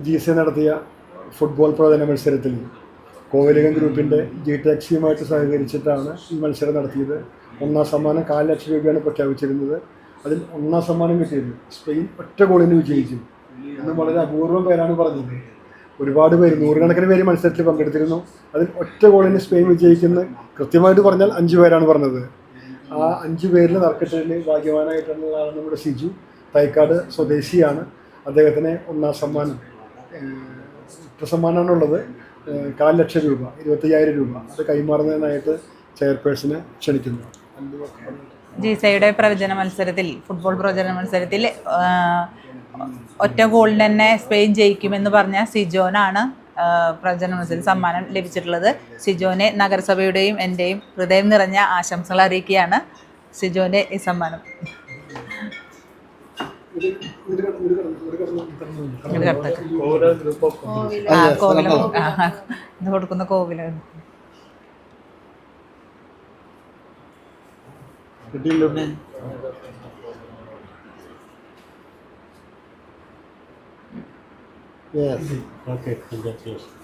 GC നടത്തിയ football പ്രവചന മത്സരത്തിൽ കോവിലകം ഗ്രൂപ്പിൻ്റെ ജിടെക്സിയുമായിട്ട് സഹകരിച്ചിട്ടാണ് ഈ മത്സരം നടത്തിയത്. ഒന്നാം സമ്മാനം 4 ലക്ഷം രൂപയാണ് പ്രഖ്യാപിച്ചിരുന്നത്. അതിൽ ഒന്നാം സമ്മാനം കിട്ടിയത് സ്പെയിൻ ഒറ്റ ഗോളിന് വിജയിച്ചു എന്ന് വളരെ അപൂർവം പേരാണ് പറഞ്ഞത്. ഒരുപാട് പേര്, നൂറുകണക്കിന് പേര് മത്സരത്തിൽ പങ്കെടുത്തിരുന്നു. അതിൽ ഒറ്റ ഗോളിന് സ്പെയിൻ വിജയിക്കുന്ന കൃത്യമായിട്ട് പറഞ്ഞാൽ 5 പേരാണ് പറഞ്ഞത്. ആ 5 പേരിൽ നറുക്കെട്ടിൽ ഭാഗ്യവാനായിട്ടുള്ള ആളാണ് നമ്മുടെ സിജു. തൈക്കാട് സ്വദേശിയാണ്. അദ്ദേഹത്തിന് ഒന്നാം സമ്മാനം ഒറ്റ സമ്മാനമാണുള്ളത്. 4 ലക്ഷം രൂപ, 25,000 രൂപ അത് കൈമാറുന്നതിനായിട്ട് ചെയർപേഴ്സനെ ക്ഷണിക്കുന്നു. ജിസയുടെ പ്രവചന മത്സരത്തിൽ, ഫുട്ബോൾ പ്രവചന മത്സരത്തിൽ ഒറ്റ ഗോളിന് തന്നെ സ്പെയിൻ ജയിക്കുമെന്ന് പറഞ്ഞ സിജോനാണ് പ്രവചന മത്സരത്തിൽ സമ്മാനം ലഭിച്ചിട്ടുള്ളത്. സിജോനെ നഗരസഭയുടെയും എൻ്റെയും ഹൃദയം നിറഞ്ഞ ആശംസകൾ അറിയിക്കുകയാണ്. സിജോൻ്റെ ഈ സമ്മാനം കൊടുക്കുന്ന കോവിലാണ്. Yes. Okay, congratulations.